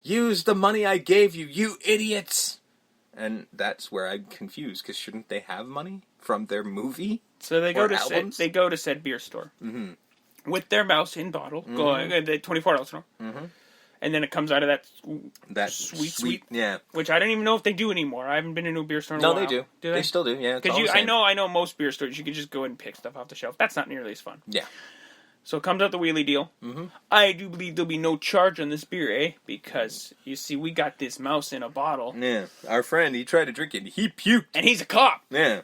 Use the money I gave you, you idiots! And that's where I'm confused, because shouldn't they have money from their movie? So they go to said beer store with their mouse in bottle, going the $24 store, and then it comes out of that sweet, yeah. Which I don't even know if they do anymore. I haven't been into a beer store in a while. No, they do. They still do. Yeah, because I know most beer stores you can just go and pick stuff off the shelf. That's not nearly as fun. Yeah. So it comes out the wheelie deal. I do believe there'll be no charge on this beer, eh? Because, you see, we got this mouse in a bottle. Yeah. Our friend, he tried to drink it, and he puked. And he's a cop. Yeah.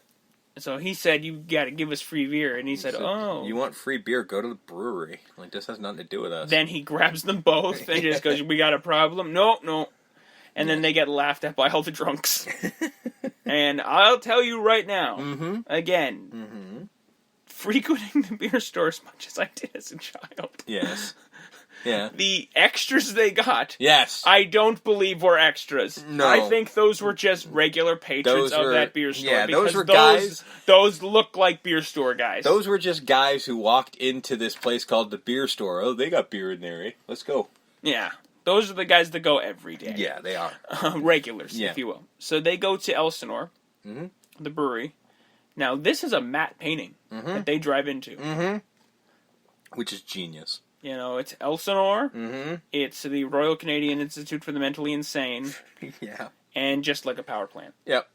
So he said, you gotta give us free beer. And he said, oh. You want free beer, go to the brewery. Like, this has nothing to do with us. Then he grabs them both and just goes, we got a problem? No. And then they get laughed at by all the drunks. And I'll tell you right now, again, frequenting the beer store as much as I did as a child. Yes. Yeah. The extras they got, yes, I don't believe were extras. No. I think those were just regular patrons of that beer store. Yeah, because those were guys. Those look like beer store guys. Those were just guys who walked into this place called the beer store. Oh, they got beer in there, eh? Let's go. Yeah. Those are the guys that go every day. Yeah, they are. Regulars, if you will. So they go to Elsinore, the brewery. Now, this is a matte painting that they drive into. Which is genius. You know, it's Elsinore. It's the Royal Canadian Institute for the Mentally Insane. Yeah. And just like a power plant. Yep.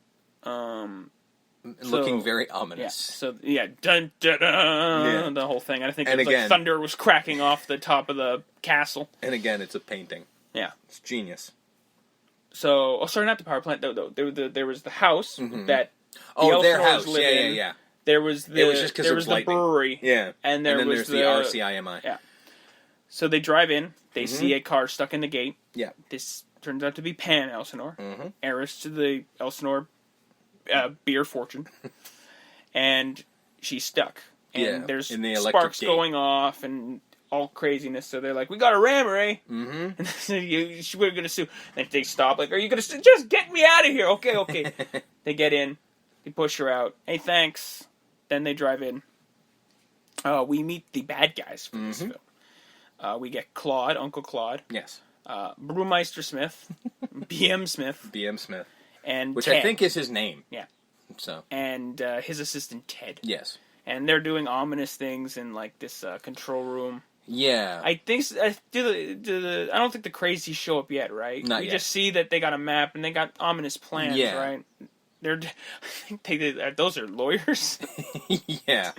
Looking very ominous. Yeah. Dun, dun, dun, the whole thing. I think like thunder was cracking off the top of the castle. And again, it's a painting. Yeah. It's genius. So, sorry, not the power plant, though. There was the house that their house. Yeah. There was the brewery. Yeah. And then there's the RCIMI. Yeah. So they drive in. They see a car stuck in the gate. Yeah. This turns out to be Pam Elsinore, heiress to the Elsinore beer fortune. And she's stuck. And there's sparks going off and all craziness. So they're like, we got to ram her, eh? And we're going to sue. And they stop. Like, are you going to just get me out of here? Okay. They get in. They push her out. Hey, thanks. Then they drive in. We meet the bad guys for this film. We get Claude, Uncle Claude. Yes. Brewmeister Smith. BM Smith. BM Smith. And which Ted. I think is his name. Yeah. So. And his assistant, Ted. Yes. And they're doing ominous things in, like, this control room. Yeah. I think... I don't think the crazies show up yet, right? Not we yet. just see that they got a map and they got ominous plans, right? I think those are lawyers. Yeah.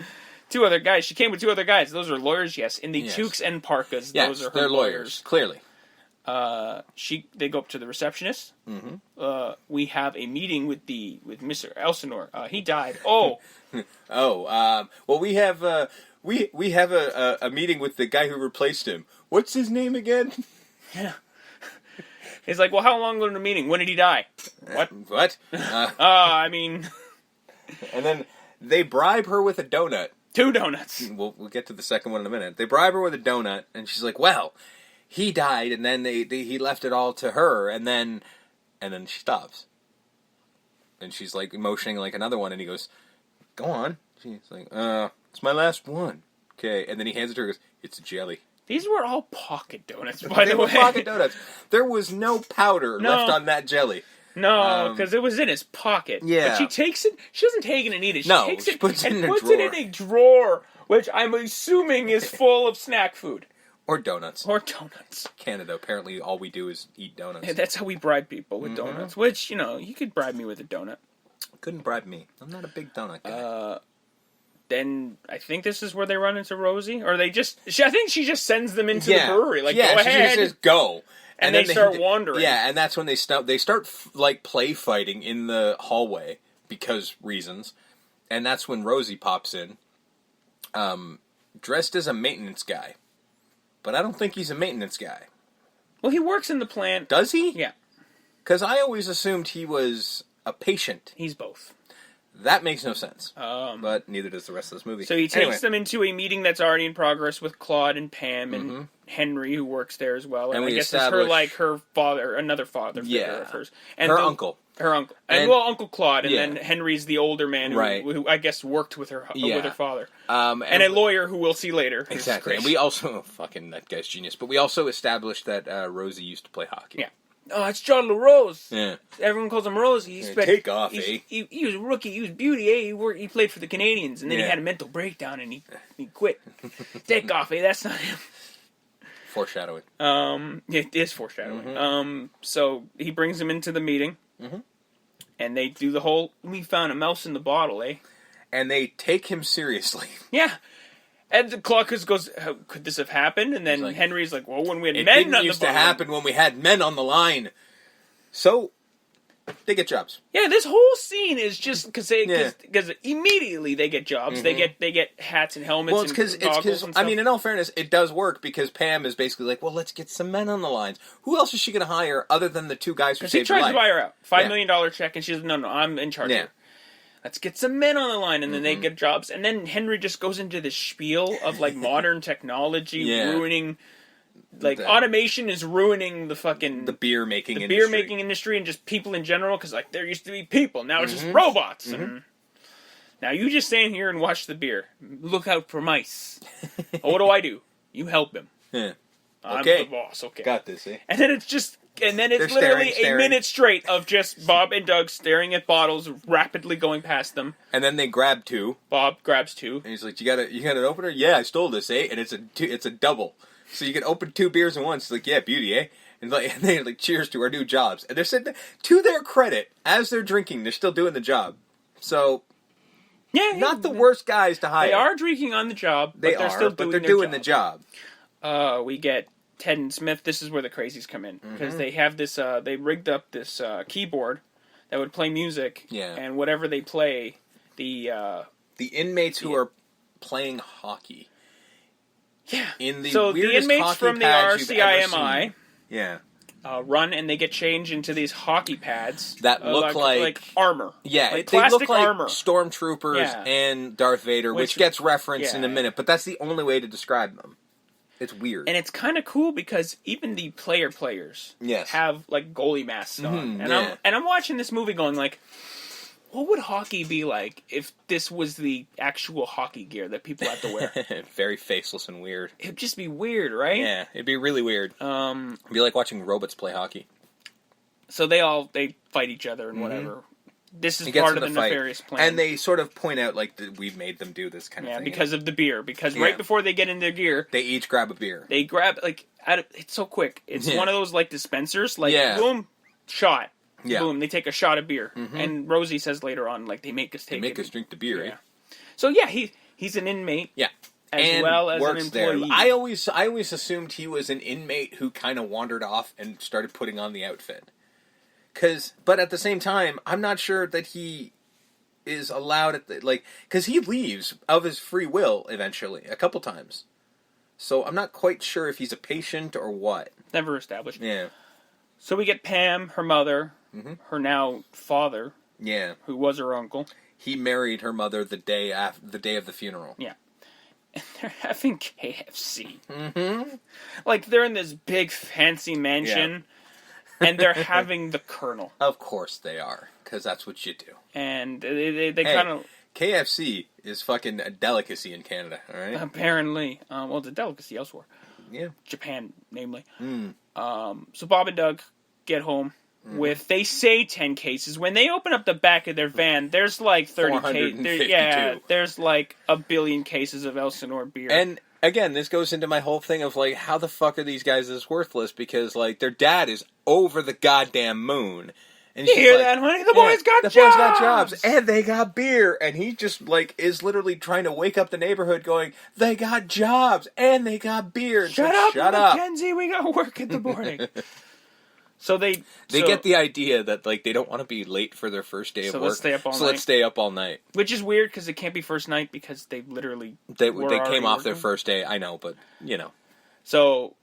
Two other guys. She came with two other guys. Those are lawyers, yes. In the toques and parkas, those are her lawyers. Clearly. They go up to the receptionist. We have a meeting with Mr. Elsinore. He died. Oh. Well, we have a meeting with the guy who replaced him. What's his name again? Yeah. He's like, well, how long was the meeting? When did he die? What? I mean... And then they bribe her with a donut. 2 donuts. We'll get to the second one in a minute. They bribe her with a donut, and she's like, well, he died, and then he left it all to her, and then she stops. And she's like motioning like another one, and he goes, go on. She's like, it's my last one. Okay, and then he hands it to her and goes, it's a jelly. These were all pocket donuts, by the way. They were pocket donuts. There was no powder left on that jelly. No, because it was in his pocket. Yeah. But she takes it. She doesn't take it and eat it. She puts it in a drawer, which I'm assuming is full of snack food. Or donuts. Canada, apparently all we do is eat donuts. Yeah, that's how we bribe people, with donuts. Which, you could bribe me with a donut. Couldn't bribe me. I'm not a big donut guy. Then I think this is where they run into Rosie, or I think she just sends them into the brewery. Like, go ahead. She just says go. And they start wandering. Yeah, and that's when they stop. They start like play fighting in the hallway because reasons, and that's when Rosie pops in, dressed as a maintenance guy, but I don't think he's a maintenance guy. Well, he works in the plant. Does he? Yeah. Because I always assumed he was a patient. He's both. That makes no sense. But neither does the rest of this movie. So he takes them into a meeting that's already in progress with Claude and Pam and Henry, who works there as well. And I guess it's her father, another father figure of hers. And her uncle. Her uncle. Uncle Claude, and then Henry's the older man who I guess worked with her father. And a lawyer who we'll see later. Exactly. And we also, that guy's genius, but we also established that Rosie used to play hockey. Yeah. Oh, it's John LaRose. Yeah. Everyone calls him Rosie. Take off, eh? He was a rookie. He was beauty, eh? He played for the Canadians, and then he had a mental breakdown, and he quit. Take off, eh? That's not him. Foreshadowing. It is foreshadowing. So he brings him into the meeting, and they do the whole, we found a mouse in the bottle, eh? And they take him seriously. Yeah. And the clock goes, how could this have happened? And then Henry's like, well, when we had men on the bottom. It used to happen when we had men on the line. So, they get jobs. Yeah, this whole scene is just because immediately they get jobs. They get hats and helmets. Well, it's because I mean, in all fairness, it does work because Pam is basically like, well, let's get some men on the lines. Who else is she going to hire other than the two guys who saved her life? He tries to buy her out, $5 million check, and she's no, I'm in charge. Yeah. Let's get some men on the line, and then they get jobs. And then Henry just goes into this spiel of modern technology ruining. Automation is ruining the beer making industry and just people in general, because there used to be people, now it's just robots. And now you just stand here and watch the beer. Look out for mice. What do? You help him. Yeah. I'm the boss. Okay, got this. Eh? And then it's literally a minute straight of just Bob and Doug staring at bottles, rapidly going past them. And then they grab two. Bob grabs two, and he's like, "You got an opener? Yeah, I stole this, eh?" And it's a double. So you can open two beers at once. It's like, yeah, beauty, eh? And they're like, cheers to our new jobs. And they're sitting, to their credit, as they're drinking, they're still doing the job. So, not the worst guys to hire. They are drinking on the job, but they're doing the job. We get Ted and Smith. This is where the crazies come in. Because they have this, they rigged up this keyboard that would play music. Yeah. And whatever they play, the inmates who are playing hockey. Yeah. In the so the inmates from the RCIMI run, and they get changed into these hockey pads that look like armor. Yeah, like they look like armor. Stormtroopers and Darth Vader, which gets referenced in a minute, but that's the only way to describe them. It's weird. And it's kind of cool because even the players have goalie masks on. And I'm watching this movie going what would hockey be like if this was the actual hockey gear that people have to wear? Very faceless and weird. It'd just be weird, right? Yeah, it'd be really weird. It'd be like watching robots play hockey. So they fight each other and whatever. This is part of the nefarious plan. And they sort of point out that we've made them do this kind of thing. Yeah, because of the beer. Because right before they get in their gear, they each grab a beer. They grab it's so quick. It's one of those dispensers, boom, shot. Yeah. Boom, they take a shot of beer. And Rosie says later on, they make us drink the beer. Yeah. So he's an inmate. Yeah. As well as an employee. There. I always assumed he was an inmate who kind of wandered off and started putting on the outfit. But at the same time, I'm not sure that he is allowed because he leaves of his free will eventually, a couple times. So I'm not quite sure if he's a patient or what. Never established. Yeah. So we get Pam, her mother, her now father, who was her uncle. He married her mother the day of the funeral. Yeah. And they're having KFC. They're in this big fancy mansion, and they're having the Colonel. Of course they are, because that's what you do. And they kind of... KFC is fucking a delicacy in Canada, alright? Apparently. It's a delicacy elsewhere. Yeah. Japan, namely. So Bob and Doug get home with, they say 10 cases. When they open up the back of their van, there's 30 cases. Yeah, there's a billion cases of Elsinore beer. And again, this goes into my whole thing of how the fuck are these guys this worthless? Because their dad is over the goddamn moon. And you hear that, honey? The boys got jobs! The boys got jobs, and they got beer, and he just, is literally trying to wake up the neighborhood going, they got jobs, and they got beer. Shut up, Mackenzie, we got work in the morning. So they get the idea that, they don't want to be late for their first day of work. Let's stay up all night. Let's stay up all night. Which is weird, because it can't be first night, because they literally They came off their first day, I know, but, So...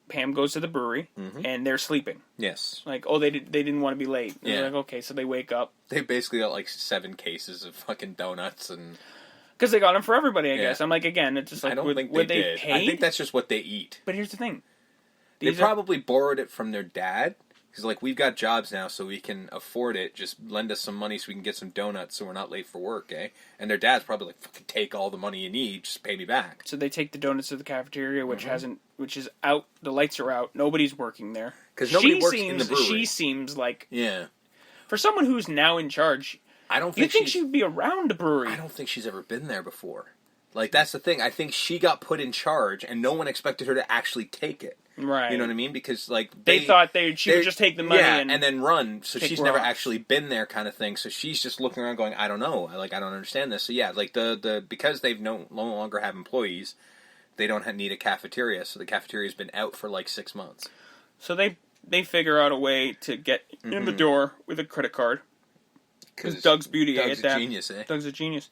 Pam goes to the brewery, and they're sleeping. Yes. They didn't want to be late. And they're okay, so they wake up. They basically got 7 cases of fucking donuts and... Because they got them for everybody, I guess. I'm again, it's just I don't think they did. I think that's just what they eat. But here's the thing. They probably borrowed it from their dad, He's like, we've got jobs now, so we can afford it. Just lend us some money so we can get some donuts, so we're not late for work, eh? And their dad's probably like, fucking take all the money you need, just pay me back. So they take the donuts to the cafeteria, which is out. The lights are out. Nobody's working there because nobody works in the brewery. She seems like for someone who's now in charge. I don't think she'd be around the brewery. I don't think she's ever been there before. Like, that's the thing. I think she got put in charge, and no one expected her to actually take it. Right. You know what I mean? Because, like... They thought she would just take the money and then run. So she's never rocks. actually been there kind of thing. So she's just looking around going, I don't know. I don't understand this. So, yeah, like, because they've no longer have employees, they don't need a cafeteria. So the cafeteria's been out for, like, 6 months. So they figure out a way to get in the door with a credit card. Because Doug's beauty Doug's a genius, eh? Doug's a genius.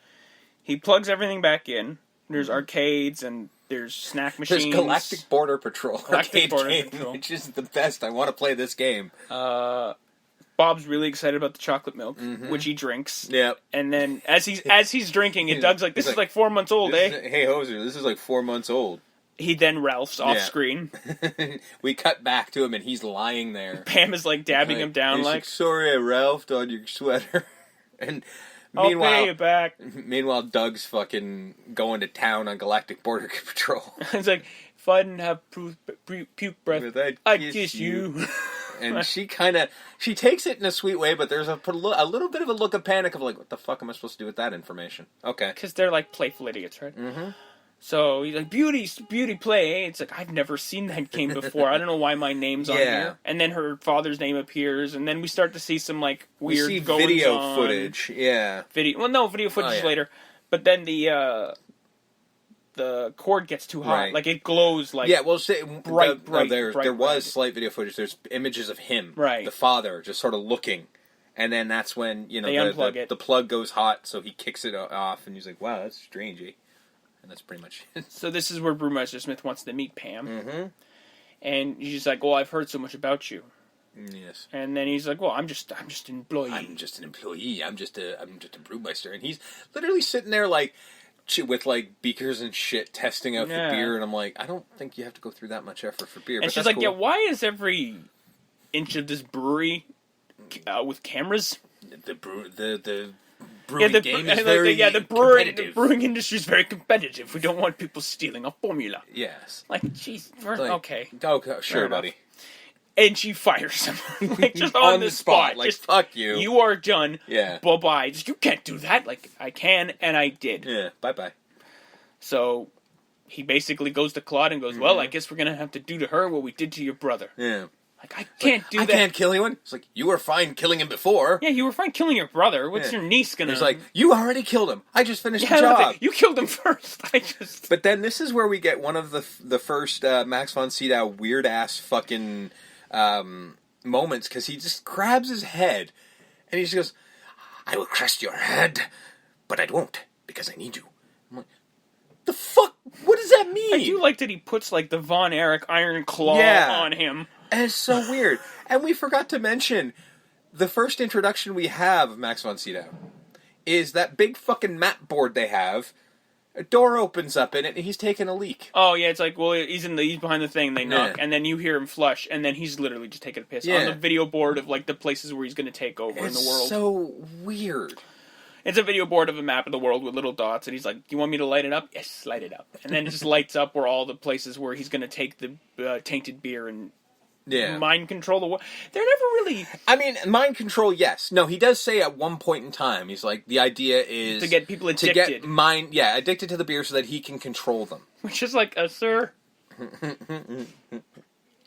He plugs everything back in. There's arcades and there's snack machines. There's Galactic Border Patrol arcade game, which is the best. I want to play this game. Bob's really excited about the chocolate milk, which he drinks. Yep. And then as he's drinking it, Doug's like, "This is like 4 months old, eh?" Hey, Hoser, this is like 4 months old. He then Ralphs off screen. We cut back to him and he's lying there. Pam is like dabbing him down he's like, sorry I Ralphed on your sweater. And I'll pay you back. Meanwhile, Doug's fucking going to town on Galactic Border Patrol. It's like, if I didn't have puke breath, I'd kiss you. And she takes it in a sweet way, but there's a little bit of a look of panic of like, what the fuck am I supposed to do with that information? Okay. Because they're like playful idiots, right? Mm-hmm. So he's like, beauty play, eh? It's like, I've never seen that game before. I don't know why my name's on here. And then her father's name appears, and then we start to see some, like, weird video footage, video footage later. But then the cord gets too hot. Right. Like, it glows, like, bright. There was slight video footage. There's images of him, the father, just sort of looking. And then that's when, they unplug it. The plug goes hot, so he kicks it off, and he's like, wow, that's strange, eh? And that's pretty much it. So this is where Brewmeister Smith wants to meet Pam. Mm-hmm. And she's like, well, I've heard so much about you. Yes. And then he's like, well, I'm just an employee. I'm just an employee. I'm just a brewmeister. And he's literally sitting there like with like beakers and shit testing out for beer. And I'm like, I don't think you have to go through that much effort for beer. And but she's like, cool. Yeah, why is every inch of this brewery with cameras? The brewing game is very competitive. The brewing industry is very competitive. We don't want people stealing our formula. Yes. Like, jeez. Okay. Okay, sure, buddy. And she fires him. Like, just on the spot. Like, just, fuck you. You are done. Yeah. Bye-bye. Just, you can't do that. Like, I can, and I did. Yeah, bye-bye. So, he basically goes to Claude and goes, well, I guess we're going to have to do to her what we did to your brother. Yeah. Like, I can't do that. I can't kill anyone. It's like, you were fine killing him before. Yeah, you were fine killing your brother. What's your niece gonna... It's like, you already killed him. I just finished the job. You killed him first. But then this is where we get one of the first Max von Sydow weird-ass fucking moments, because he just grabs his head, and he just goes, I will crush your head, but I won't, because I need you. I'm like, the fuck? What does that mean? I do like that he puts, like, the Von Erich Iron Claw on him. And it's so weird. And we forgot to mention, the first introduction we have of Max von Sydow is that big fucking map board they have. A door opens up in it, and he's taking a leak. Oh, yeah, it's like, well, he's behind the thing, they knock, and then you hear him flush, and then he's literally just taking a piss on the video board of, like, the places where he's going to take over in the world. It's so weird. It's a video board of a map of the world with little dots, and he's like, do you want me to light it up? Yes, light it up. And then it just lights up where all the places where he's going to take the tainted beer and mind control the world. They're never really... I mean, mind control, yes. No, he does say at one point in time, he's like, the idea is... to get people addicted. To get addicted to the beer so that he can control them. Which is like, sir...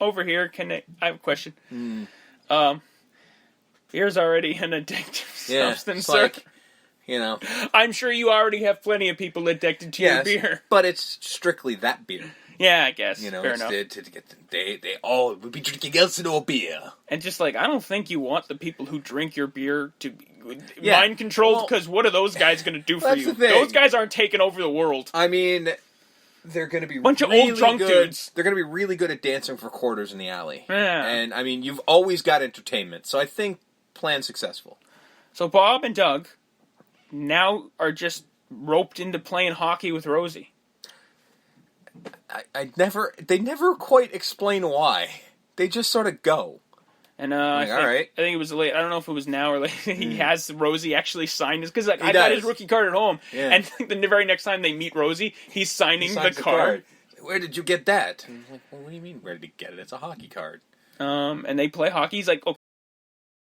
over here, I have a question. Beer's already an addictive substance, sir. Like, I'm sure you already have plenty of people addicted to your beer. But it's strictly that beer. Yeah, I guess. Fair enough. They all would be drinking Elsinore beer. And just like, I don't think you want the people who drink your beer to be mind controlled, because what are those guys going to do for you? Those guys aren't taking over the world. I mean, they're going to be bunch of old drunk dudes. They're going to be really good at dancing for quarters in the alley. Yeah. And I mean, you've always got entertainment, so I think plan successful. So Bob and Doug now are just roped into playing hockey with Rosie. They never quite explain why. They just sort of go. And I think it was late. I don't know if it was now or later. He has Rosie actually sign his because I got his rookie card at home, and the very next time they meet Rosie, he's signing the card. Where did you get that? And I'm like, well, what do you mean? Where did he get it? It's a hockey card. And they play hockey. He's like, oh,